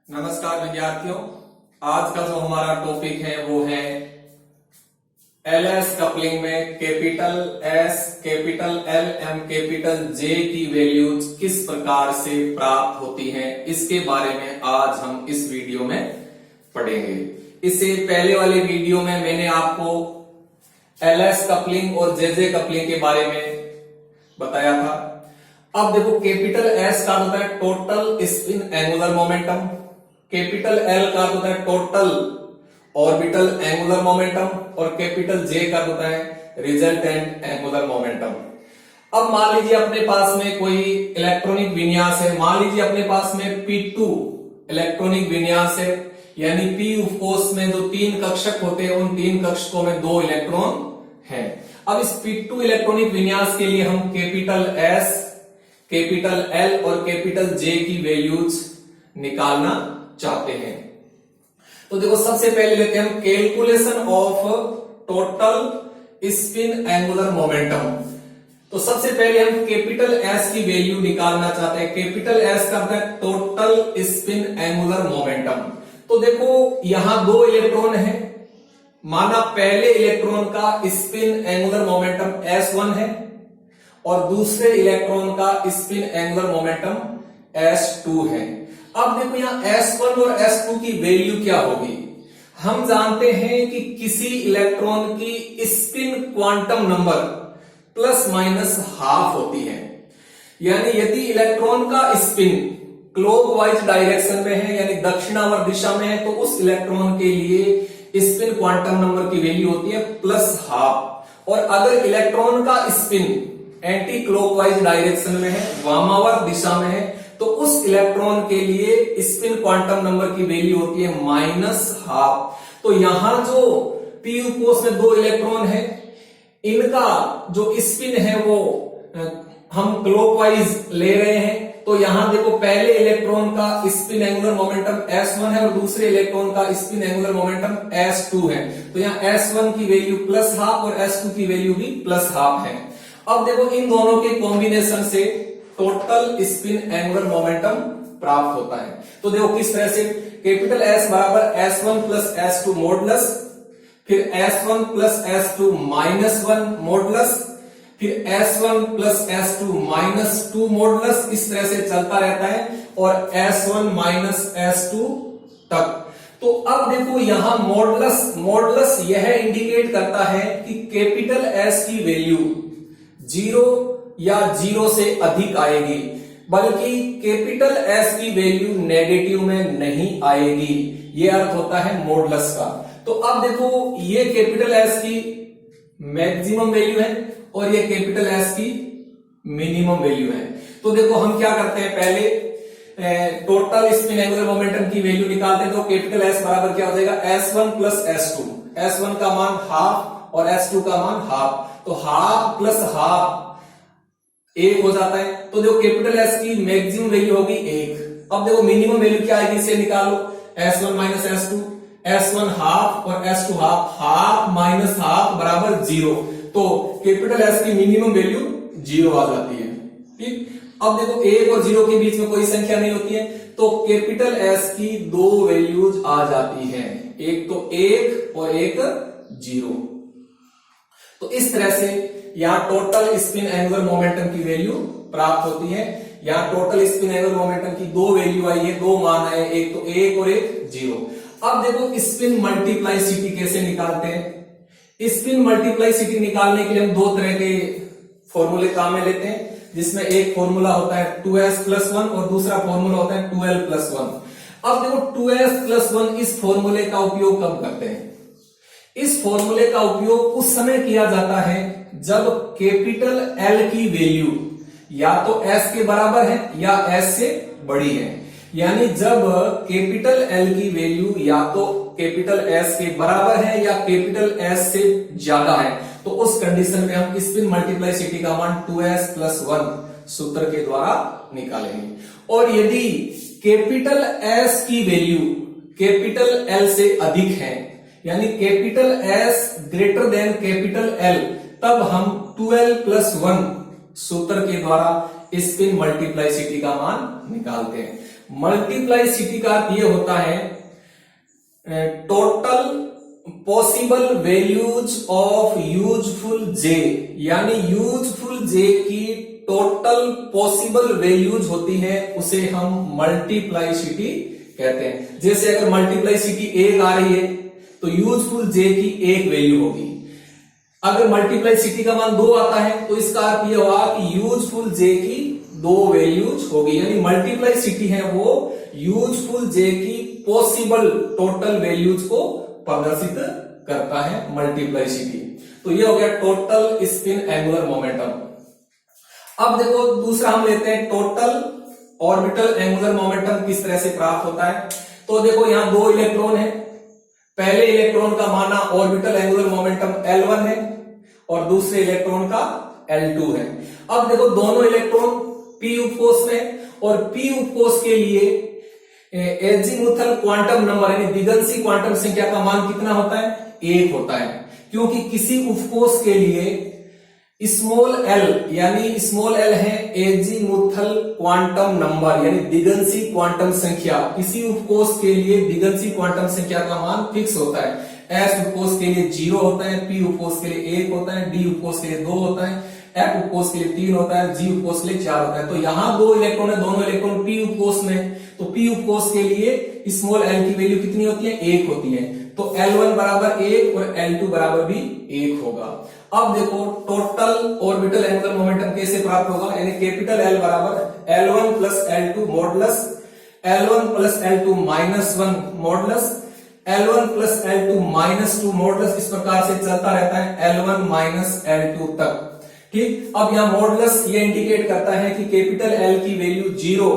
नमस्कार विद्यार्थियों, आज का जो हमारा टॉपिक है वो है एलएस कपलिंग में capital S, capital L M, capital J की वैल्यूज किस प्रकार से प्राप्त होती हैं, इसके बारे में आज हम इस वीडियो में पढ़ेंगे। इससे पहले वाले वीडियो में मैंने आपको एलएस कपलिंग और जेजे कपलिंग के बारे में बताया था। अब देखो, कैपिटल एस का होता है total spin angular momentum, capital L का होता है टोटल ऑर्बिटल एंगुलर मोमेंटम और कैपिटल जे का होता है रिजल्टेंट एंगुलर मोमेंटम। अब मान लीजिए अपने पास में कोई इलेक्ट्रॉनिक विन्यास है, मान लीजिए अपने पास में P2 इलेक्ट्रॉनिक विन्यास है, यानी P कोष में जो तीन कक्षक होते हैं उन तीन कक्षकों में दो इलेक्ट्रॉन हैं। अब इस P2 इलेक्ट्रॉनिक विन्यास के लिए हम कैपिटल एस, कैपिटल एल और कैपिटल जे की वैल्यूज निकालना चाहते हैं। तो देखो, सबसे पहले लेते हैं हम calculation of total spin angular momentum. तो सबसे पहले हम कैपिटल एस की वैल्यू निकालना चाहते हैं। कैपिटल एस का मतलब टोटल स्पिन एंगुलर मोमेंटम। तो देखो, यहां दो इलेक्ट्रॉन है, माना पहले इलेक्ट्रॉन का स्पिन एंगुलर मोमेंटम S1 है और दूसरे इलेक्ट्रॉन का स्पिन एंगुलर मोमेंटम S2 है। अब देखो, यहां S1 और S2 की वैल्यू क्या होगी। हम जानते हैं कि किसी इलेक्ट्रॉन की spin quantum number plus minus half होती है, यानी यदि इलेक्ट्रॉन का स्पिन क्लॉकवाइज डायरेक्शन में है यानी दक्षिणावर्त दिशा में है तो उस इलेक्ट्रॉन के लिए स्पिन क्वांटम नंबर की वैल्यू होती है प्लस हाफ। और अगर इलेक्ट्रॉन का स्पिन एंटी क्लॉकवाइज डायरेक्शन में है, वामावर्त दिशा में है, तो उस इलेक्ट्रॉन के लिए स्पिन क्वांटम नंबर की वैल्यू होती है माइनस हाफ। तो यहां जो P कोष में दो इलेक्ट्रॉन है, इनका जो स्पिन है वो हम क्लॉकवाइज ले रहे हैं। तो यहां देखो, पहले इलेक्ट्रॉन का स्पिन एंगुलर मोमेंटम S1 है और दूसरे इलेक्ट्रॉन का स्पिन एंगुलर मोमेंटम S2 है। तो यहां S1 की वैल्यू प्लस हाफ और S2 की वैल्यू भी प्लस हाफ है। अब देखो, इन दोनों के कॉम्बिनेशन से टोटल स्पिन एंगुलर मोमेंटम प्राप्त होता है। तो देखो किस तरह से, कैपिटल एस बराबर S1 प्लस S2 मॉडुलस, फिर S1 plus S2 minus 1 modulus, फिर S1 plus S2 minus 2 modulus, इस तरह से चलता रहता है और S1 माइनस S2 तक। तो अब देखो, यहां मॉडुलस यह इंडिकेट करता है कि कैपिटल एस की वैल्यू 0 या 0 से अधिक आएगी, बल्कि कैपिटल एस की वैल्यू नेगेटिव में नहीं आएगी। यह अर्थ होता है मॉडुलस का। तो अब देखो, ये कैपिटल एस की मैक्सिमम वैल्यू है और ये कैपिटल एस की मिनिमम वैल्यू है। तो देखो, हम क्या करते हैं, पहले टोटल स्पिन एंगुलर मोमेंटम की वैल्यू निकालते हैं। तो कैपिटल एस बराबर क्या हो जाएगा, S1 प्लस S2। S1 का मान हाफ और S2 का मान हाफ, तो हाफ प्लस हाफ 1 हो जाता है। तो देखो, कैपिटल एस की मैक्सिमम वैल्यू होगी 1। अब देखो, मिनिमम वैल्यू क्या आएगी, इसे निकालो, S1 minus S2, S1 half और S2 half, half minus half बराबर 0। तो कैपिटल एस की मिनिमम वैल्यू 0 आ जाती है। ठीक, अब देखो 1 और 0 के बीच में कोई संख्या नहीं होती है, तो कैपिटल एस की दो वैल्यूज आ जाती है, एक तो 1 और एक 0। तो इस तरह से यहां टोटल स्पिन एंगुलर मोमेंटम की वैल्यू प्राप्त होती है। यहां टोटल स्पिन एंगुलर मोमेंटम की दो वैल्यू आई है, दो मान आए, एक तो 1 और एक 0। अब देखो, स्पिन मल्टीप्लाइसिटी कैसे निकालते हैं। स्पिन मल्टीप्लाइसिटी निकालने के लिए हम दो तरह के फॉर्मूले काम में लेते हैं, जिसमें एक फॉर्मूला होता है 2s प्लस 1 और दूसरा फॉर्मूला होता है 2l प्लस 1। अब देखो, 2s प्लस 1 इस फॉर्मूले का उपयोग कब करते हैं, इस फॉर्मूले का उपयोग उस समय किया जाता है जब कैपिटल एल की वैल्यू या तो S के बराबर है या S से बड़ी है। यानी जब कैपिटल एल की वैल्यू या तो कैपिटल S के बराबर है या कैपिटल S से ज्यादा है, तो उस कंडीशन में हम स्पिन मल्टीप्लाइसिटी का मान 2s प्लस 1 सूत्र के द्वारा निकालेंगे। और यदि कैपिटल S की वैल्यू कैपिटल L से अधिक है, यानी capital S greater than capital L, तब हम 2l प्लस 1 सूत्र के द्वारा स्पिन मल्टीप्लाइसिटी का मान निकालते हैं। मल्टीप्लाइसिटी का अर्थ ये होता है total possible values of useful J, यानी यूजफुल जे की टोटल पॉसिबल वैल्यूज होती है उसे हम मल्टीप्लाइसिटी कहते हैं। जैसे अगर मल्टीप्लाइसिटी 1 आ रही है तो यूजफुल जे की 1 वैल्यू होगी। अगर मल्टीप्लाइसिटी का मान 2 आता है तो इसका अर्थ यह हुआ कि यूजफुल जे की 2 वैल्यूज होगी, यानी मल्टीप्लाइसिटी है वो यूजफुल जे की पॉसिबल टोटल वैल्यूज को प्रदर्शित करता है मल्टीप्लाइसिटी। तो ये हो गया टोटल स्पिन एंगुलर मोमेंटम। अब देखो दूसरा हम लेते हैं टोटल ऑर्बिटल एंगुलर मोमेंटम किस तरह से प्राप्त होता है। तो देखो यहां 2 इलेक्ट्रॉन है, पहले इलेक्ट्रॉन का माना ऑर्बिटल एंगुलर मोमेंटम L1 है और दूसरे इलेक्ट्रॉन का L2 है। अब देखो दोनों इलेक्ट्रॉन p उपकोष में, और p उपकोष के लिए एजीमुथल क्वांटम नंबर यानी दिगंशी क्वांटम संख्या का मान कितना होता है? 1 होता है, क्योंकि किसी उपकोष के लिए स्मॉल l यानी स्मॉल l है एजीमुथल क्वांटम नंबर यानी दिगंशी क्वांटम संख्या। किसी उपकोष के लिए दिगंशी क्वांटम संख्या का मान फिक्स होता है। s उपकोष के लिए 0 होता है, p उपकोष के लिए 1 होता है, d उपकोष के लिए 2 होता है, f उपकोष के लिए 3 होता है, g उपकोष के लिए 4 होता है। तो यहां 2 इलेक्ट्रॉन है, दोनों इलेक्ट्रॉन p उपकोष में, तो p उपकोष के लिए स्मॉल l की वैल्यू कितनी होती है? 1 होती है। तो L1 बराबर 1 और L2 बराबर भी 1 होगा। अब देखो टोटल ऑर्बिटल एंगुलर मोमेंटम कैसे प्राप्त होगा, यानी कैपिटल L बराबर L1 plus L2 modulus L1 plus L2 minus 1 modulus L1 plus L2 minus 2 modulus, इस प्रकार से चलता रहता है L1 माइनस L2 तक। ठीक, अब यहां मॉडुलस ये इंडिकेट करता है कि कैपिटल L की वैल्यू 0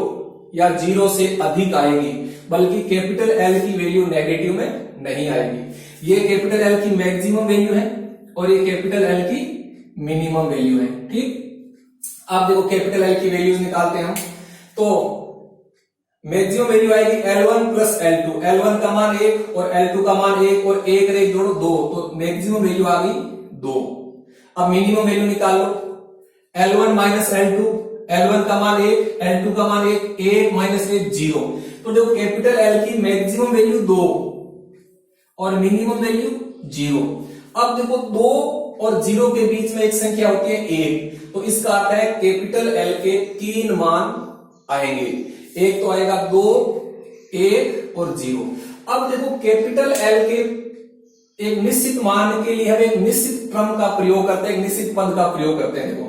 या 0 से अधिक आएगी, बल्कि कैपिटल L की वैल्यू नेगेटिव में नहीं आएगी। ये कैपिटल L की मैक्सिमम वैल्यू है और ये कैपिटल L की मिनिमम वैल्यू है। ठीक, अब देखो कैपिटल L की वैल्यूज निकालते हैं हम, तो मैक्सिमम वैल्यू आएगी L1 प्लस L2, L1 का मान 1 और L2 का मान 1 और 1 और 1 जोड़ो 2, तो मैक्सिमम वैल्यू आ गई 2। अब मिनिमम वैल्यू निकाल लो, L1 माइनस L2, L1 का मान 1, L2 का मान 1, 1 माइनस 1 0। तो देखो कैपिटल L की मैक्सिमम वैल्यू 2 और मिनिमम वैल्यू 0। अब देखो 2 और 0 के बीच में एक संख्या होती है 1, तो इसका अर्थ है कैपिटल L के 3 मान आएंगे। एक तो आएगा 2, 1 और 0। अब देखो कैपिटल L के एक निश्चित मान के लिए हम एक निश्चित क्रम का प्रयोग करते हैं, एक निश्चित पद का प्रयोग करते हैं। देखो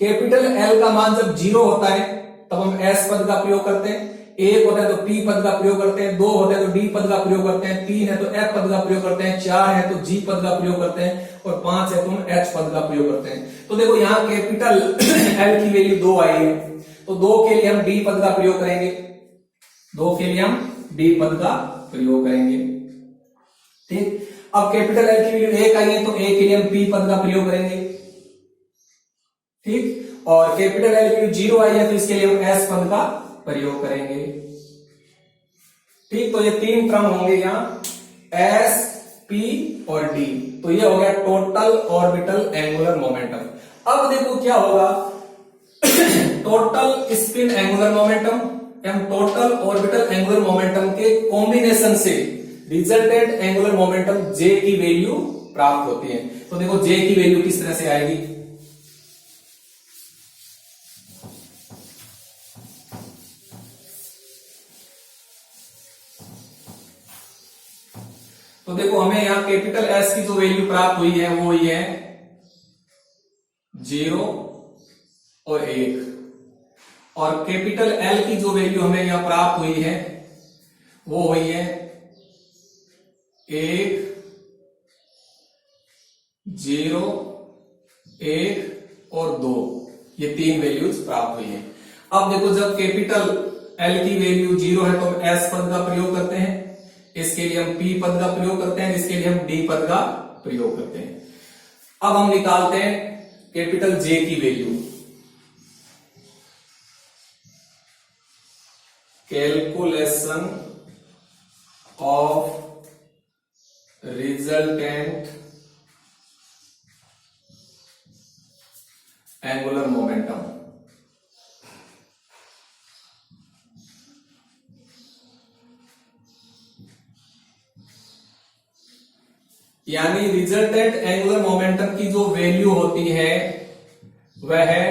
कैपिटल L का मान जब 0 होता है तब हम S पद का प्रयोग करते हैं, 1 होता है तो P पद का प्रयोग करते हैं, 2 होता है तो D पद का प्रयोग करते हैं, 3 है तो F पद का प्रयोग करते हैं, 4 है तो G पद का प्रयोग करते हैं और 5 है तो हम H पद का प्रयोग करते हैं। तो देखो यहाँ कैपिटल L की वैल्यू 2 आई है, तो 2 के लिए हम D पद का प्रयोग करेंगे, 2 के लिए हम D पद का प्रयोग करेंगे। ठीक, अब कैपिटल L की वैल्यू 1 आई है तो 1 के लिए हम P पद का प्रयोग करेंगे। ठीक, और कैपिटल L की वैल्यू 0 आई है तो इसके लिए हम S पद का प्रयोग करेंगे। ठीक, तो ये 3 क्रम होंगे यहाँ S, P और D। तो ये हो गया टोटल ऑर्बिटल एंगुलर मोमेंटम। अब देखो क्या होगा टोटल स्पिन एंगुलर मोमेंटम एवं टोटल ऑर्बिटल एंगुलर मोमेंटम के कॉम्बिनेशन से रिजल्टेंट एंगुलर मोमेंटम J की वैल्यू प्राप्त होती है। तो देखो J की वैल्यू किस तरह से आएगी, तो देखो हमें यहां कैपिटल S की जो वैल्यू प्राप्त हुई है वो हुई है 0 और 1, और कैपिटल L की जो वैल्यू हमें यहां प्राप्त हुई है वो हुई है 1, 0, 1 और 2। ये 3 वैल्यूज प्राप्त हुई है। अब देखो जब कैपिटल L की वैल्यू 0 है तो हम S पद का प्रयोग करते हैं, इसके लिए हम P पद का प्रयोग करते हैं, इसके लिए हम D पद का प्रयोग करते हैं। अब हम निकालते हैं कैपिटल J की value. Calculation of resultant angular momentum. यानी रिजल्टेंट एंगुलर मोमेंटम की जो वैल्यू होती है वह है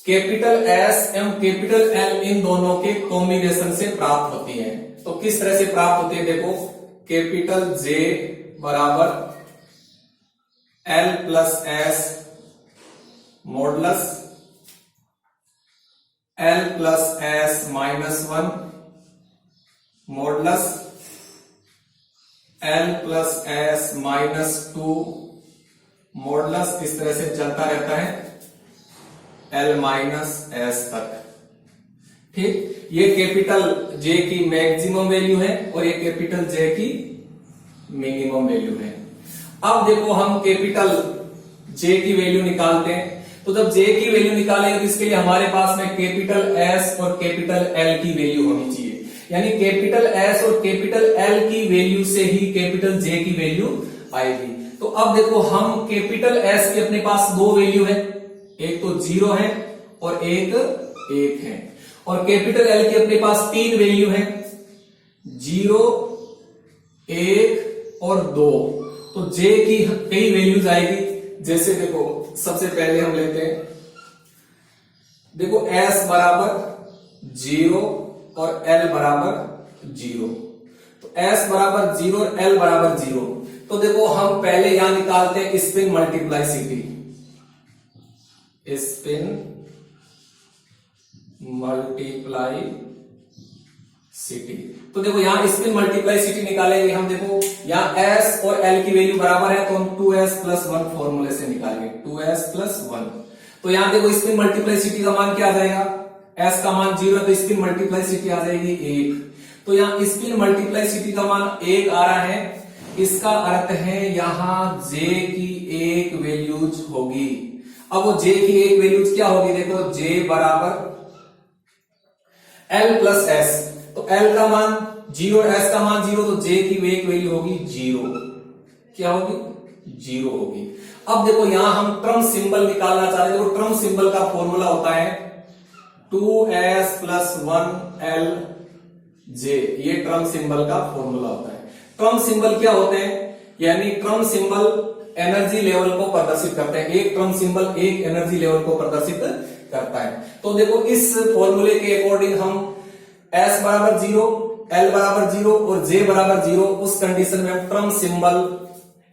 कैपिटल एस एवं कैपिटल एल, इन दोनों के कॉम्बिनेशन से प्राप्त होती है। तो किस तरह से प्राप्त होती है, देखो कैपिटल जे बराबर L plus S modulus L plus S minus 1 modulus L plus S minus 2 modulus, इस तरह से चलता रहता है एल माइनस एस तक। ठीक, ये कैपिटल जे की मैक्सिमम वैल्यू है और ये कैपिटल जे की मिनिमम वैल्यू है। अब देखो हम कैपिटल जे की वैल्यू निकालते हैं। तो जब जे की वैल्यू निकालेंगे तो इसके लिए हमारे पास में कैपिटल एस और कैपिटल एल की वैल्यू होनी चाहिए, यानी कैपिटल एस और कैपिटल एल की वैल्यू से ही कैपिटल जे की वैल्यू आएगी। तो अब देखो हम कैपिटल एस की अपने पास दो वैल्यू है, एक तो 0 है और एक 1 है, और कैपिटल एल की अपने पास तीन वैल्यू है 0, 1 और 2। तो जे की कई वैल्यूज आएगी, जैसे देखो सबसे पहले हम लेते हैं, देखो s बराबर 0 और l बराबर 0। तो s बराबर 0 और l बराबर 0। तो देखो हम पहले यहां निकालते हैं स्पिन मल्टीप्लाइसिटी, स्पिन मल्टीप्लाइसिटी। तो देखो यहां स्पिन मल्टीप्लाइसिटी निकालेंगे हम, देखो यहां s और l की वैल्यू बराबर है तो हम 2s प्लस 1 फॉर्मूले से निकालेंगे 2s प्लस 1। तो यहां देखो स्पिन मल्टीप्लाइसिटी का मान क्या आ जाएगा, s का मान 0 है तो स्पिन मल्टीप्लाइसिटी आ जाएगी 1। तो यहां स्पिन मल्टीप्लाइसिटी का मान 1 आ रहा है, इसका अर्थ है यहां j की एक वैल्यूज होगी। अब वो j की एक वैल्यूज क्या होगी, देखो j बराबर l प्लस s। तो l का मान 0, s का मान 0, तो j की एक वैल्यू होगी 0। क्या होगी, 0 होगी। अब देखो यहां हम ट्रम सिंबल निकालना चाहते हैं। देखो ट्रम सिंबल का फॉर्मूला होता है 2s प्लस 1l j, ये ट्रम सिंबल का फॉर्मूला होता है। ट्रम सिंबल क्या होते हैं, यानी ट्रम सिंबल एनर्जी लेवल को प्रदर्शित करते हैं। एक ट्रम सिंबल एक एनर्जी लेवल को प्रदर्शित करता है। तो देखो इस फॉर्मूले के अकॉर्डिंग हम s बराबर 0, l बराबर 0 और j बराबर 0, उस कंडीशन में हम ट्रम सिंबल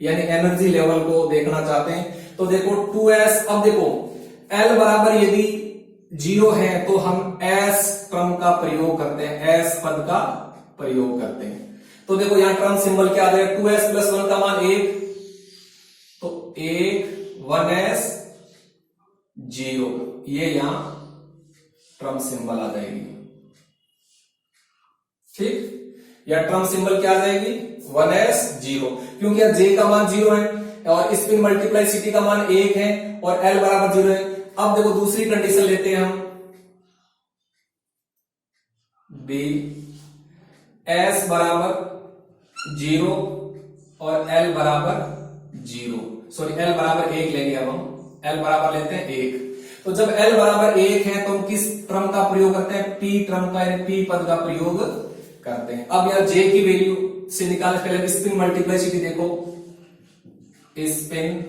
यानी एनर्जी लेवल को देखना चाहते हैं। तो देखो 2s, अब देखो l बराबर यदि 0 है तो हम s ट्रम का प्रयोग करते हैं, s पद का प्रयोग करते हैं। तो देखो यहां ट्रम सिंबल क्या आ जाएगा, 2s प्लस 1 का मान 1, तो 1 1s 0, ये यहां ट्रम सिंबल आ जाएगी। ठीक, या ट्रम सिंबल क्या आ जाएगी 1s 0, क्योंकि j का मान 0 है और स्पिन मल्टीप्लाइसिटी का मान 1 है और l बराबर 0 है। अब देखो दूसरी कंडीशन लेते हैं हम, b s बराबर 0 और l बराबर 0, सॉरी l बराबर 1 लेंगे। अब हम l बराबर लेते हैं 1। तो जब l बराबर 1 है तो हम किस ट्रम का प्रयोग करते हैं, p ट्रम का यानी p पद का प्रयोग करते हैं। अब यहां j की वैल्यू से निकालने पहले स्पिन मल्टीप्लाइसिटी देखो, स्पिन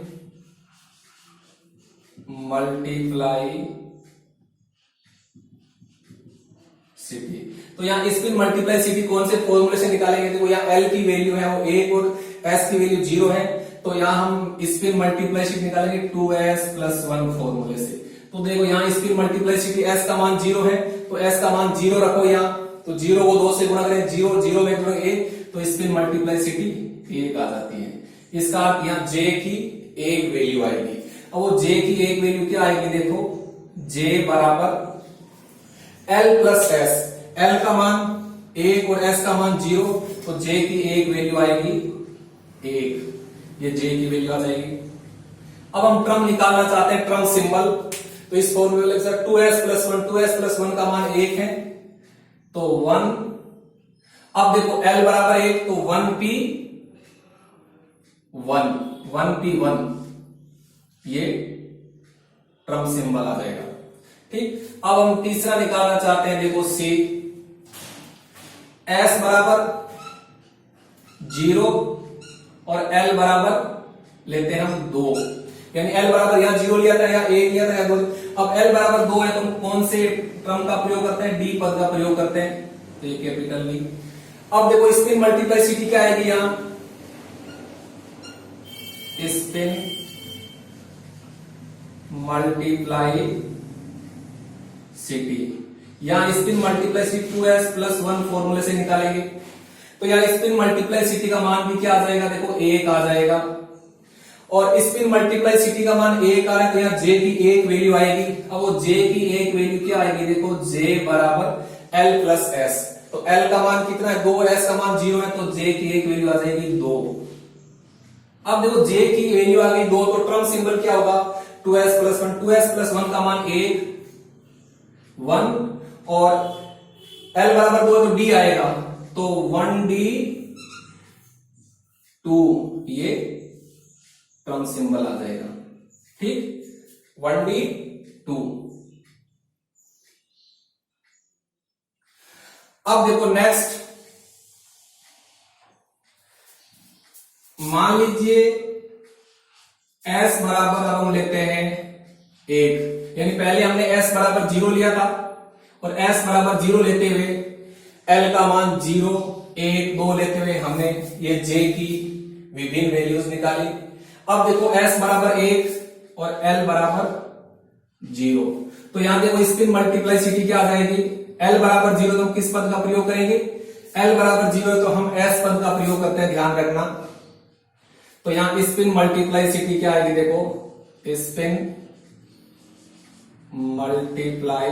मल्टीप्लाइसिटी। तो यहां स्पिन मल्टीप्लाइसिटी कौन से फॉर्मूले से निकालेंगे, देखो यहां l की वैल्यू है वो 1 और s की वैल्यू 0 है, तो यहां हम स्पिन मल्टीप्लाइसिटी निकालेंगे 2s प्लस 1 फॉर्मूले से। तो देखो यहां स्पिन मल्टीप्लाइसिटी s का मान 0 है तो s का मान 0 रखो यहां, तो 0 को 2 से गुणा करें, 0 0 में गुणा 1, तो स्पिन मल्टीप्लाइसिटी 1 आ जाती है। इसका अर्थ यहां j की एक वैल्यू आएगी। अब वो j की एक वैल्यू क्या आएगी, देखो j बराबर l प्लस s, l का मान 1 और s का मान 0, तो j की एक वैल्यू आएगी 1, ये j की वैल्यू आ जाएगी। अब हम ट्रम निकालना चाहते हैं, ट्रम सिंबल, तो इस फॉर्मूले से 2s प्लस 1, 2s प्लस 1 का मान 1 है तो 1। अब देखो l बराबर 1 तो 1p 1, 1p1, ये ट्रम सिंबल आ जाएगा। ठीक, अब हम तीसरा निकालना चाहते हैं, देखो c, s बराबर 0 और L बराबर लेते हैं हम 2, यानी L बराबर या 0 लिया था या 1 लिया था या 2। अब L बराबर 2 है तो हम कौन से टर्म का प्रयोग करते हैं? D पद का प्रयोग करते हैं, तो ये कैपिटल D। अब देखो स्पिन मल्टीप्लाइसिटी क्या आएगी यहां? स्पिन मल्टीप्लाई सिटी, यहां स्पिन मल्टीप्लाइसिटी 2s प्लस 1 फॉर्मूले से निकालेंगे, तो यहां स्पिन मल्टीप्लाइसिटी का मान भी क्या आ जाएगा? देखो 1 आ जाएगा, और स्पिन मल्टीप्लाइसिटी का मान 1 आ रहा है तो यहां j की एक वैल्यू आएगी। अब वो j की एक वैल्यू क्या आएगी? देखो j बराबर l प्लस s, तो l का मान कितना है? 2, s का मान 0 है, तो j की एक वैल्यू आ जाएगी 2। अब देखो j की वैल्यू आ गई 2, तो टर्म सिंबल क्या होगा? 2s प्लस 1, 2s प्लस 1 का मान 1 और l बराबर 2 तो d आएगा, तो 1d 2 ये टर्म सिंबल आ जाएगा। ठीक, 1d 2। अब देखो नेक्स्ट, मान लीजिए s बराबर अब हम लेते हैं 1, यानी पहले हमने s बराबर 0 लिया था और s बराबर 0 लेते हुए l का मान 0, 1, 2 लेते हुए हमने ये j की विभिन्न वैल्यूज निकाली। अब देखो s बराबर 1 और l बराबर 0, तो यहां देखो स्पिन मल्टीप्लाइसिटी क्या आ जाएगी? l बराबर 0 तो हम किस पद का प्रयोग करेंगे? l बराबर 0 है तो हम s पद का प्रयोग करते हैं, ध्यान रखना। तो यहां स्पिन मल्टीप्लाइसिटी क्या आएगी? देखो स्पिन मल्टीप्लाई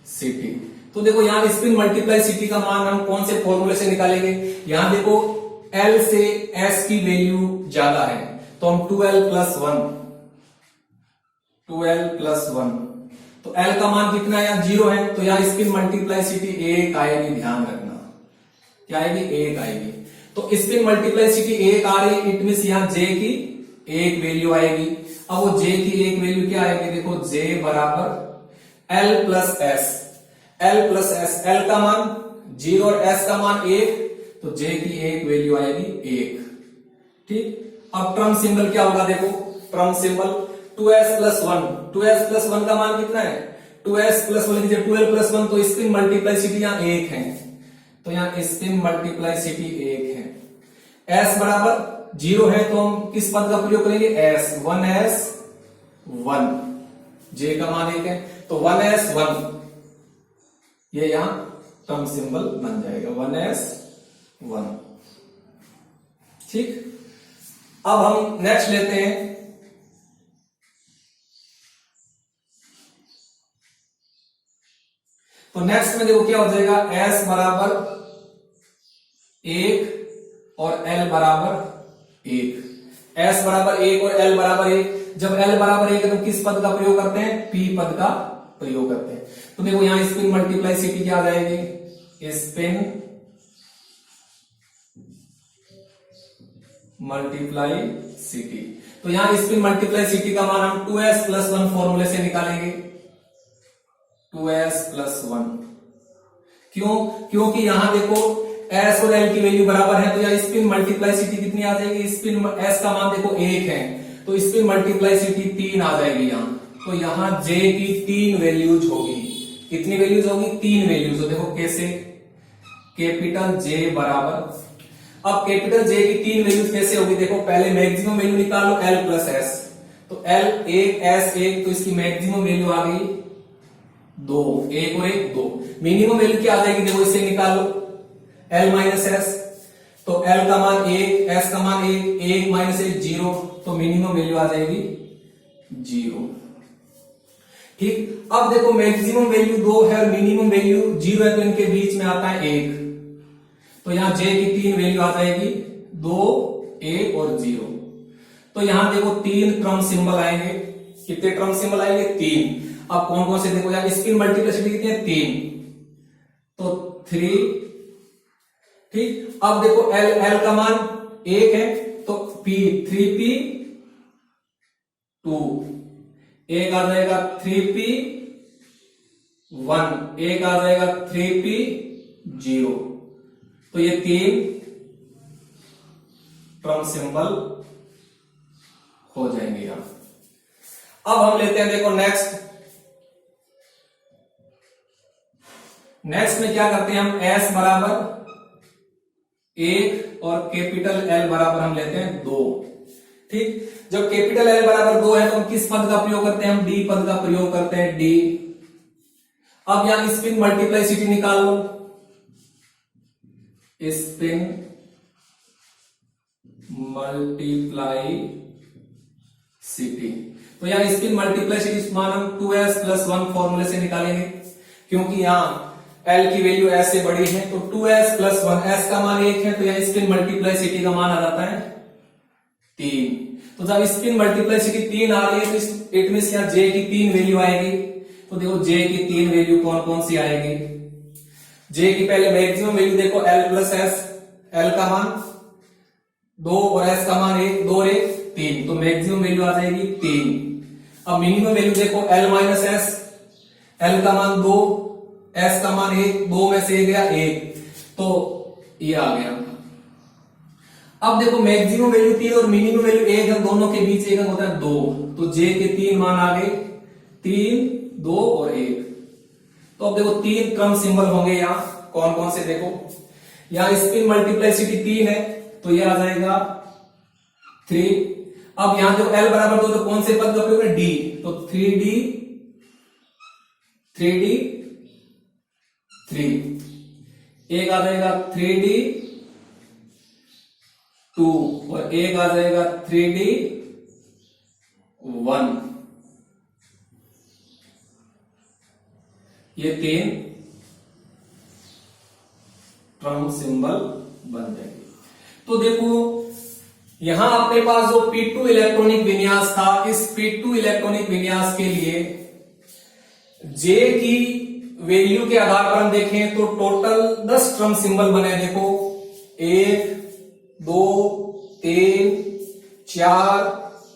सिटी, तो देखो यहां स्पिन मल्टीप्लाइसिटी का मान हम कौन से फॉर्मूले से निकालेंगे? यहां देखो L से S की वैल्यू ज्यादा है, तो हम 2L प्लस 1, 2L प्लस 1, तो L का मान कितना है? यहाँ 0 है, तो यहाँ स्पिन मल्टीप्लाइसिटी 1 आएगी, ध्यान रखना। क्या आएगी? 1 आएगी। तो स्पिन मल्टीप्लाइसिटी 1 आ रही, इट मींस यहाँ J की एक वैल्यू आएगी। अब वो J की एक वैल्यू क्या आएगी? देखो J बराबर L plus S, L plus S, L का मान 0 और S का मान 1, तो J की एक वैल्यू आएगी 1। ठीक, अब टर्म सिंबल क्या होगा? देखो term symbol 2s plus 1, 2s plus 1 का मान कितना है? 2s प्लस 1 लीजिए, 2l प्लस 1, तो स्पिन मल्टीप्लाइसिटी यहाँ 1 है, तो यहाँ स्पिन मल्टीप्लाइसिटी 1 है। s बराबर 0 है तो हम किस पद का प्रयोग करेंगे? s, 1s 1, j का मान 1 है, तो 1s 1, ये यहां टर्म सिंबल बन जाएगा 1s 1। ठीक, अब हम नेक्स्ट लेते हैं, तो नेक्स्ट में देखो क्या हो जाएगा? s बराबर 1 और l बराबर 1, s बराबर 1 और l बराबर 1। जब l बराबर 1 है तो किस पद का प्रयोग करते हैं? p पद का प्रयोग करते हैं। तो देखो यहां स्पिन मल्टीप्लाइसिटी क्या आ जाएगी? स्पिन मल्टीप्लाइसिटी, तो यहां स्पिन मल्टीप्लाइसिटी का मान हम 2s प्लस 1 फॉर्मूले से निकालेंगे, 2s प्लस 1। क्यों? क्योंकि यहां देखो s और l की वैल्यू बराबर है, तो यहां स्पिन मल्टीप्लाइसिटी कितनी आ जाएगी? स्पिन s का मान देखो 1 है, तो स्पिन मल्टीप्लाइसिटी 3 आ जाएगी यहां, तो यहां j की 3 वैल्यूज होगी। कितनी वैल्यूज होगी? 3 वैल्यूज। तो देखो कैसे? कैपिटल J बराबर, अब कैपिटल J की 3 वैल्यूज कैसे होगी? देखो पहले मैक्सिमम वैल्यू निकालो L प्लस S, तो L 1 S 1, तो इसकी मैक्सिमम वैल्यू आ गई 2, 1 और 1 2। मिनिमम वैल्यू क्या आ जाएगी? देखो इसे निकालो L माइनस S, तो L का मान 1, S का मान 1, 1 माइनस 1 0, तो मिनिमम वैल्यू आ जाएगी 0। ठीक, अब देखो मैक्सिमम वैल्यू 2 है और मिनिमम वैल्यू 0 है, तो इनके बीच में आता है 1, तो यहां J की 3 वैल्यू आ जाएगी 2, 1 और 0। तो यहां देखो 3 टर्म सिंबल आएंगे। कितने टर्म सिंबल आएंगे? 3। अब कौन कौन से देखो यार, स्पिन मल्टीप्लिसिटी कितनी है? 3, तो 3। ठीक, अब देखो L का मान 1 है, तो P 3P 2, एक आ जाएगा 3P 1, एक आ जाएगा 3P 0, तो ये 3 ट्रम सिंबल हो जाएंगे यहां। अब हम लेते हैं, देखो नेक्स्ट में क्या करते हैं हम, S बराबर 1 और कैपिटल L बराबर हम लेते हैं 2। ठीक, जब कैपिटल L बराबर 2 है तो हम किस पद का प्रयोग करते हैं, हम D पद का प्रयोग करते हैं, D। अब यहां स्पिन मल्टीप्लाइसिटी निकालो, स्पिन मल्टीप्लाइसिटी, तो यहां स्पिन मल्टीप्लाइसिटी मान हम 2s + 1 फॉर्मूले से निकालेंगे, क्योंकि यहां L की वैल्यू S से बड़ी है, तो 2s + 1, S का मान 1 है, तो यहां स्पिन मल्टीप्लाइसिटी का मान आ जाता है 3। तो जब स्पिन मल्टीप्लाइसिटी 3 आ रही है तो इट मींस यहां J की 3 वैल्यू आएगी। तो देखो J की 3 वैल्यू कौन कौन सी आएगी, J की पहले मैक्सिमम वैल्यू देखो L + S, L का मान 2 और S का मान 1, 2 और 1 3, तो मैक्सिमम वैल्यू आ जाएगी 3। अब मिनिमम वैल्यू देखो L - S, L का मान 2, S का मान 1, 2 में से गया 1, तो ये आ गया। अब देखो मैक्सिमम वैल्यू 3 और मिनिमम वैल्यू 1 है, दोनों के बीच एक अंक होता है 2, तो J के 3 मान आ गए, 3, 2 और 1। तो अब देखो 3 क्रम सिंबल होंगे यहां, कौन कौन से, देखो यहां स्पिन मल्टीप्लाइसिटी 3 है, तो ये आ जाएगा 3। अब यहां देखो L बराबर 2, तो कौन से पद का प्रयोग है, D, तो 3D 3, एक आ जाएगा 3D 2 और एक आ जाएगा 3D 1। ये 3 ट्रम सिंबल बन जाएंगे। तो देखो यहां अपने पास जो P2 इलेक्ट्रॉनिक विन्यास था, इस P2 इलेक्ट्रॉनिक विन्यास के लिए J की वैल्यू के आधार पर हम देखें तो टोटल 10 ट्रम सिंबल बने। देखो 1 2 3 4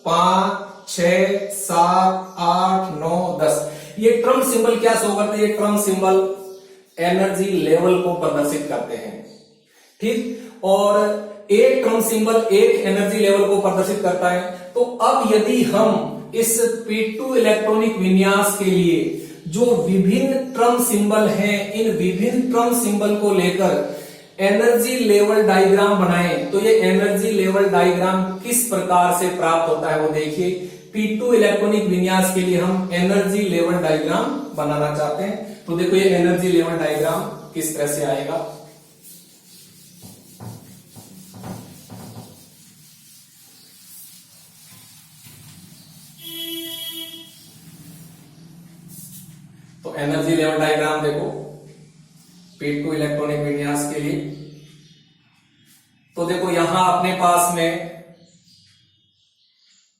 5 6 7 8 9 10। ये ट्रम सिंबल क्या शो करते हैं, ये ट्रम सिंबल एनर्जी लेवल को प्रदर्शित करते हैं। ठीक, और एक ट्रम सिंबल एक एनर्जी लेवल को प्रदर्शित करता है। तो अब यदि हम इस P2 इलेक्ट्रॉनिक विन्यास के लिए जो विभिन्न ट्रम सिंबल हैं, इन विभिन्न ट्रम सिंबल को लेकर एनर्जी लेवल डायग्राम बनाएं, तो ये एनर्जी लेवल डायग्राम किस प्रकार से प्राप्त होता है वो देखिए। P2 इलेक्ट्रॉनिक विन्यास के लिए हम एनर्जी लेवल डायग्राम बनाना चाहते हैं, तो देखो ये एनर्जी लेवल डायग्राम किस तरह से आएगा। तो एनर्जी लेवल डायग्राम देखो P2 इलेक्ट्रॉनिक विन्यास के लिए, तो देखो यहां अपने पास में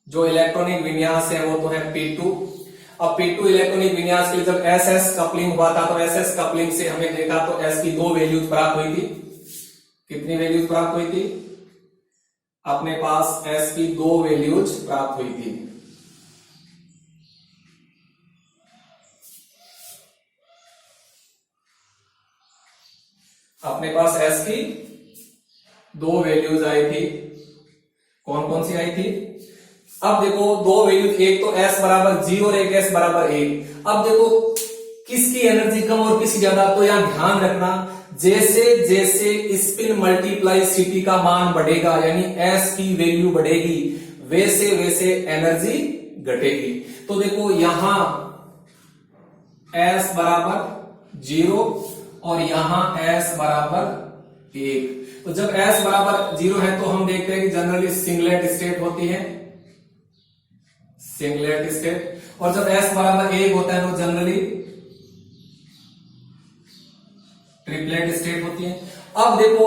जो इलेक्ट्रॉनिक विन्यास है वो तो है P2। अब P2 इलेक्ट्रॉनिक विन्यास के लिए जब SS कपलिंग हुआ था, तो SS कपलिंग से हमें देखा तो S की 2 वैल्यूज प्राप्त हुई थी। कितनी वैल्यूज प्राप्त हुई थी, अपने पास S की 2 वैल्यूज प्राप्त हुई थी। अपने पास S की 2 वैल्यूज आई थी, कौन कौन सी आई थी। अब देखो 2 वैल्यूज, एक तो S बराबर 0 और एक S बराबर 1। अब देखो किसकी एनर्जी कम और किसकी ज्यादा, तो यहां ध्यान रखना जैसे जैसे स्पिन मल्टीप्लाइसिटी का मान बढ़ेगा, यानी S की वैल्यू बढ़ेगी, वैसे वैसे एनर्जी घटेगी। तो देखो यहां S बराबर 0 और यहां S बराबर 1। तो जब S बराबर 0 है तो हम देखते हैं कि जनरली सिंगलेट स्टेट होती है, सिंगलेट स्टेट, और जब S बराबर 1 होता है तो जनरली ट्रिपलेट स्टेट होती है। अब देखो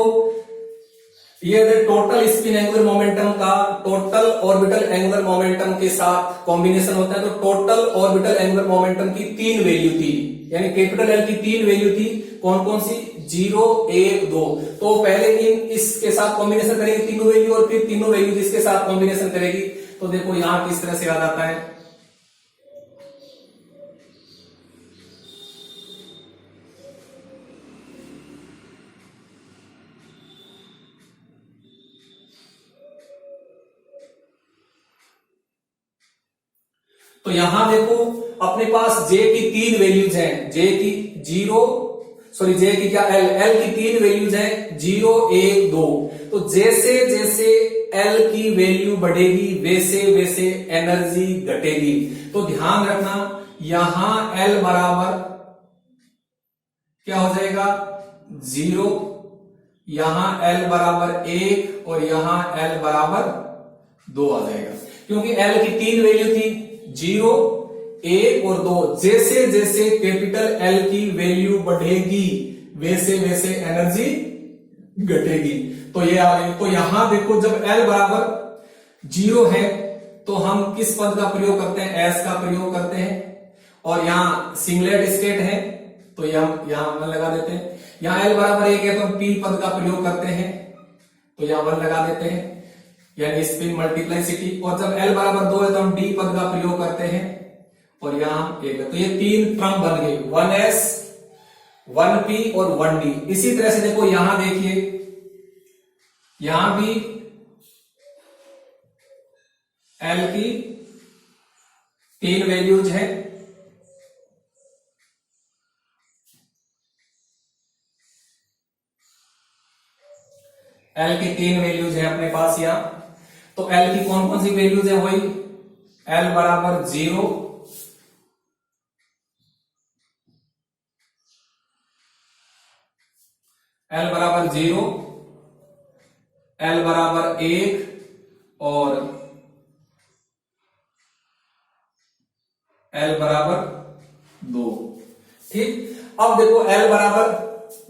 ये टोटल स्पिन एंगुलर मोमेंटम का टोटल ऑर्बिटल एंगुलर मोमेंटम के साथ कॉम्बिनेशन होता है, तो टोटल ऑर्बिटल एंगुलर मोमेंटम की 3 वैल्यू थी, यानी कैपिटल L की 3 वैल्यू थी, कौन कौन सी, 0 1 2। तो पहले इसके साथ कॉम्बिनेशन करेंगे तीनों वैल्यू, और फिर तीनों वैल्यू जिसके साथ कॉम्बिनेशन करेगी। तो देखो यहां किस तरह से आ जाता है, तो यहां देखो अपने पास जे की 3 वैल्यूज हैं, जे की एल की 3 वैल्यूज हैं, 0 1 2। तो जैसे जैसे एल की वैल्यू बढ़ेगी वैसे वैसे एनर्जी घटेगी। तो ध्यान रखना यहां एल बराबर क्या हो जाएगा 0, यहां एल बराबर 1 और यहां एल बराबर 2 आ जाएगा, क्योंकि एल की 3 वैल्यू थी 0 1 और 2। जैसे जैसे कैपिटल एल की वैल्यू बढ़ेगी वैसे वैसे एनर्जी घटेगी। तो ये आ गई। तो यहां देखो जब एल बराबर 0 है तो हम किस पद का प्रयोग करते हैं, एस का प्रयोग करते हैं। और यहां सिंगलेट स्टेट है तो यहां 1 लगा देते हैं। यहां एल बराबर 1 है तो हम पी पद का प्रयोग करते हैं, तो यहां 1 लगा देते हैं, यानी स्पिन मल्टीप्लाइसिटी। और जब एल बराबर 2 है तो हम डी पद का प्रयोग करते हैं और यहां 1 है। तो ये 3 टर्म बन गए, 1s 1p और 1d। इसी तरह से देखो यहां देखिए, यहां भी एल की 3 वैल्यूज है, एल की 3 वैल्यूज है अपने पास यहां। तो एल की कौन कौन सी वैल्यूज है, वही एल बराबर 0, एल बराबर 0, एल बराबर 1 और एल बराबर 2। ठीक, अब देखो एल बराबर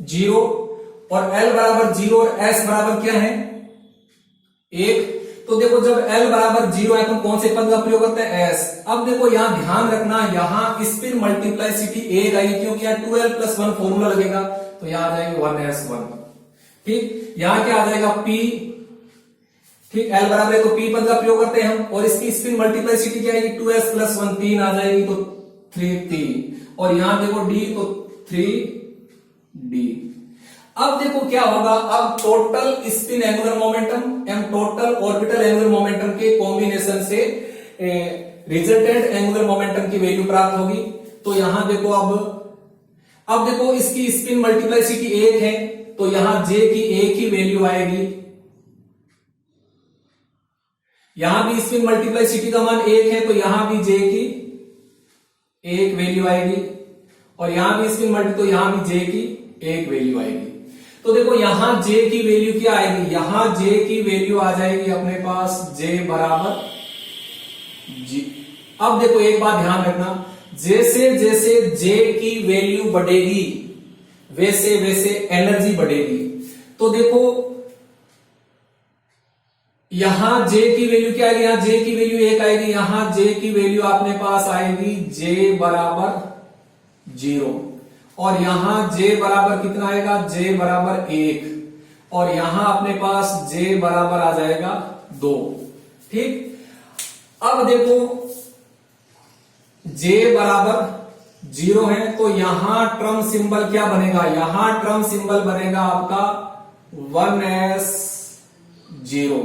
0 और एल बराबर 0 और एस बराबर क्या है 1। तो देखो जब एल बराबर 0 है तो कौन से पद का प्रयोग करते हैं, एस। अब देखो यहां ध्यान रखना, यहां स्पिन मल्टीप्लाइसिटी 1 आई क्योंकि यहां 2l + 1 फॉर्मूला लगेगा, तो यहां आ जाएगी 1s1। ठीक, यहां क्या आ जाएगा p। ठीक, एल बराबर है तो p पद का प्रयोग करते हैं हम, और इसकी स्पिन मल्टीप्लाइसिटी क्या आएगी 2s + 1 3 आ जाएगी, तो 3t। और यहां देखो d तो 3d। अब देखो क्या होगा, अब total spin angular momentum and total orbital angular momentum के कॉम्बिनेशन से रिजल्टेंट एंगुलर मोमेंटम की वैल्यू प्राप्त होगी। तो यहां देखो अब देखो इसकी स्पिन मल्टीप्लाइसिटी 1 है तो यहां j की 1 ही वैल्यू आएगी, यहां भी स्पिन मल्टीप्लाइसिटी का मान 1 है तो यहां भी j की 1 वैल्यू आएगी, और यहां भी स्पिन मल्टी तो यहां भी j की 1 वैल्यू आएगी। तो देखो यहां j की वैल्यू क्या आएगी, यहां j की वैल्यू आ जाएगी अपने पास j बराबर g। अब देखो एक बात ध्यान रखना, जैसे जैसे j की वैल्यू बढ़ेगी वैसे वैसे एनर्जी बढ़ेगी। तो देखो यहां j की वैल्यू क्या आएगी, यहां j की वैल्यू 1 आएगी, यहां j की वैल्यू अपने पास आएगी j बराबर 0, और यहां j बराबर कितना आएगा, j बराबर 1, और यहां अपने पास j बराबर आ जाएगा 2। ठीक, अब देखो j बराबर 0 है तो यहां ट्रम सिंबल क्या बनेगा, यहां ट्रम सिंबल बनेगा आपका 1s0।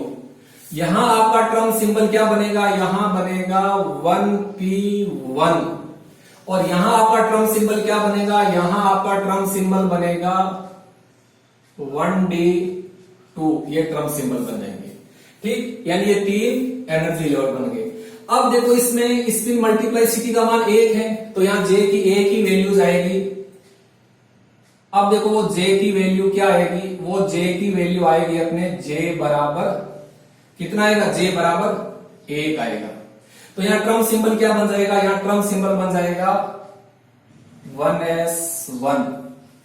यहां आपका ट्रम सिंबल क्या बनेगा, यहां बनेगा 1p1, और यहां आपका ट्रम सिंबल क्या बनेगा, यहां आपका ट्रम सिंबल बनेगा 1d2। ये ट्रम सिंबल बन जाएंगे। ठीक, यानी ये 3 एनर्जी लेवल बन गए। अब देखो इसमें स्पिन मल्टीप्लाइसिटी का मान 1 है तो यहां j की 1 ही वैल्यूज आएगी। अब देखो वो j की वैल्यू क्या आएगी, वो j की वैल्यू आएगी अपने j बराबर कितना आएगा, j बराबर 1 आएगा। तो यहां ट्रम सिंबल क्या बन जाएगा, यहां ट्रम सिंबल बन जाएगा 1s1।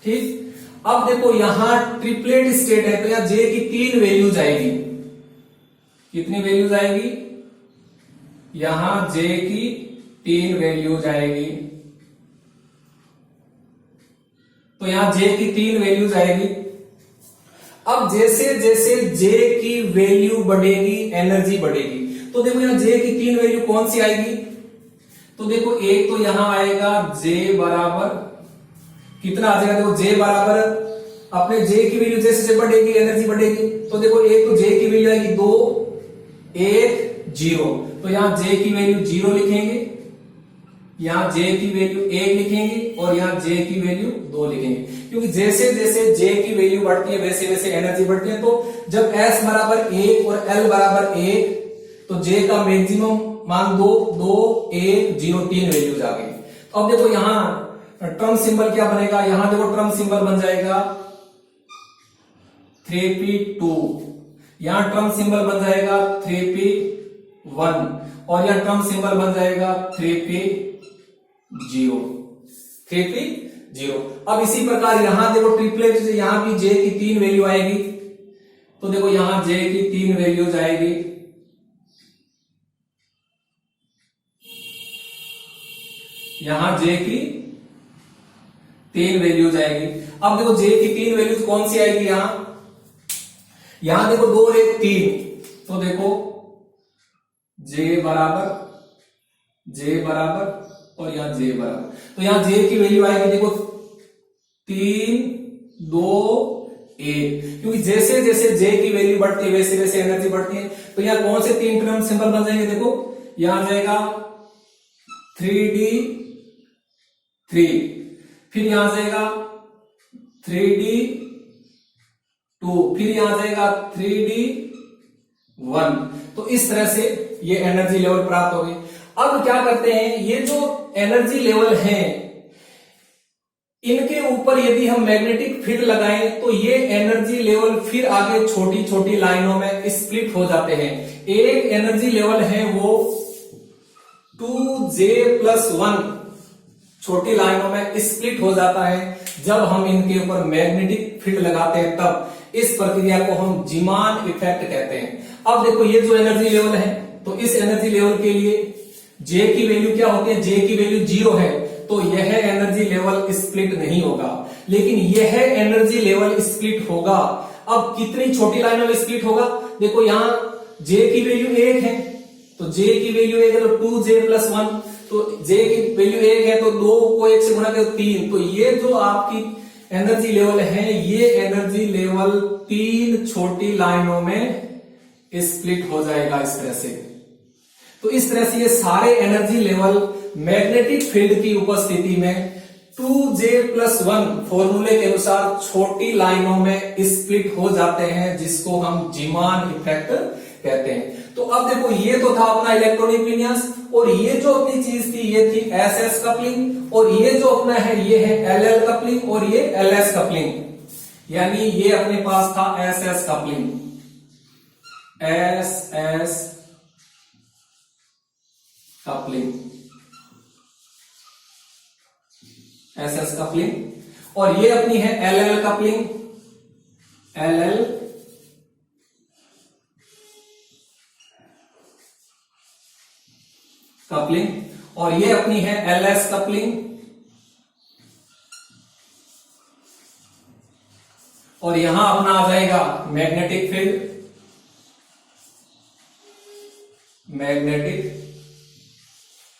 ठीक, अब देखो यहां ट्रिपलेट स्टेट है तो यहां j की 3 वैल्यूज आएगी। कितनी वैल्यूज आएगी, यहां j की 3 वैल्यूज आएगी, तो यहां j की 3 वैल्यूज आएगी। अब जैसे जैसे j की वैल्यू बढ़ेगी एनर्जी बढ़ेगी। तो देखो यहां j की 3 वैल्यू कौन सी आएगी, तो देखो एक तो यहां आएगा j बराबर कितना आ जाएगा, देखो j बराबर अपने j की वैल्यू जैसे जैसे बढ़ेगी एनर्जी बढ़ेगी। तो देखो एक तो j की वैल्यू आएगी 2 1 0, तो यहां j की वैल्यू 0 लिखेंगे, यहाँ जे की वैल्यू 1 लिखेंगे और यहाँ जे की वैल्यू 2 लिखेंगे, क्योंकि जैसे जैसे जे की वैल्यू बढ़ती है वैसे वैसे एनर्जी बढ़ती है। तो जब S बराबर 1 और L बराबर 1 तो जे का मैक्सिमम मान 2, 2, 1, 0, 3 वैल्यूज आ गई। तो अब देखो यहाँ टर्म सिंबल क्या बनेगा, यहाँ देखो टर्म सिंबल बन जाएगा 3p2, यहाँ टर्म सिंबल बन जाएगा 3p1 और यहाँ टर्म सिंबल बन जाएगा 3p0, 3p0। अब इसी प्रकार यहां देखो ट्रिपलेट, यहां भी जे की 3 वैल्यू आएगी, तो देखो यहां जे की 3 वैल्यूज आएगी, यहां जे की 3 वैल्यूज आएगी। अब देखो जे की 3 वैल्यूज कौन सी आएगी, यहां देखो 2 और 1 3, तो देखो जे बराबर और यहां जे बराबर, तो यहां जे की वैल्यू आएगी देखो 3, 2, 1, क्योंकि जैसे जैसे जे की वैल्यू बढ़ती है वैसे वैसे एनर्जी बढ़ती है। तो यहां कौन से 3 टर्म सिंबल बन जाएंगे, देखो यहां आ जाएगा 3d3, फिर यहां आ जाएगा 3d2, फिर यहां आ जाएगा 3d1। तो इस तरह से ये एनर्जी लेवल प्राप्त हो गई। अब क्या करते हैं, ये जो एनर्जी लेवल हैं इनके ऊपर यदि हम मैग्नेटिक फील्ड लगाएं तो ये एनर्जी लेवल फिर आगे छोटी छोटी लाइनों में स्प्लिट हो जाते हैं। एक एनर्जी लेवल है वो 2j+1 छोटी लाइनों में स्प्लिट हो जाता है जब हम इनके ऊपर मैग्नेटिक फील्ड लगाते हैं, तब इस प्रक्रिया को हम जीमान इफेक्ट कहते हैं। अब देखो ये जो एनर्जी लेवल है, तो इस एनर्जी लेवल के लिए जे की वैल्यू क्या होती है, जे की वैल्यू 0 है, तो यह एनर्जी लेवल स्प्लिट नहीं होगा, लेकिन यह एनर्जी लेवल स्प्लिट होगा। अब कितनी छोटी लाइनों में स्प्लिट होगा, देखो यहां जे की वैल्यू 1 है, तो जे की वैल्यू 1 है तो 2j+1, तो जे की वैल्यू 1 है तो 2 को 1 से गुणा करो 3, तो ये जो आपकी एनर्जी लेवल है ये एनर्जी लेवल 3 छोटी लाइनों में स्प्लिट हो जाएगा इस तरह से। तो इस तरह से ये सारे एनर्जी लेवल मैग्नेटिक फील्ड की उपस्थिति में 2j+1 फॉर्मूले के अनुसार छोटी लाइनों में स्प्लिट हो जाते हैं, जिसको हम जीमान इफेक्ट कहते हैं। तो अब देखो ये तो था अपना इलेक्ट्रॉनिक विन्यास, और ये जो अपनी चीज थी ये थी SS कपलिंग, और ये जो अपना है ये है LL कपलिंग और ये LS कपलिंग, यानी ये अपने पास था SS coupling, SS coupling, SS coupling, और ये अपनी है LL कपलिंग, LL कपलिंग, और ये अपनी है LS कपलिंग, और यहां अपना आ जाएगा मैग्नेटिक फील्ड, मैग्नेटिक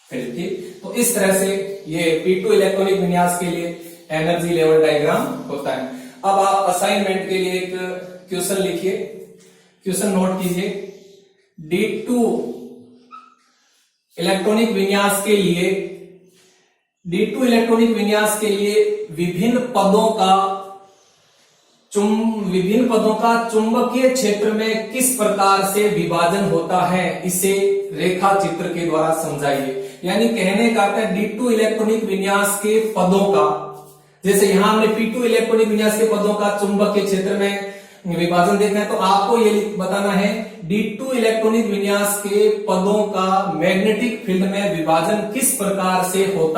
फील्ड। ठीक, तो इस तरह से ये P2 इलेक्ट्रॉनिक विन्यास के लिए एनर्जी लेवल डायग्राम होता है। अब आप असाइनमेंट के लिए एक क्वेश्चन लिखिए, क्वेश्चन नोट कीजिए। D2 इलेक्ट्रॉनिक विन्यास के लिए, D2 इलेक्ट्रॉनिक विन्यास के लिए विभिन्न पदों का चुंबकीय क्षेत्र में किस प्रकार से विभाजन होता है, इसे रेखा चित्र के द्वारा समझाइए। यानी कहने का अर्थ है D2 इलेक्ट्रॉनिक विन्यास के पदों का, जैसे यहां हमने P2 इलेक्ट्रॉनिक विन्यास के पदों का चुंबकीय क्षेत्र में विभाजन देखना है, तो आपको ये बताना है D2 इलेक्ट्रॉनिक विन्यास के पदों का मैग्नेटिक फील्ड में विभाजन किस प्रकार से होता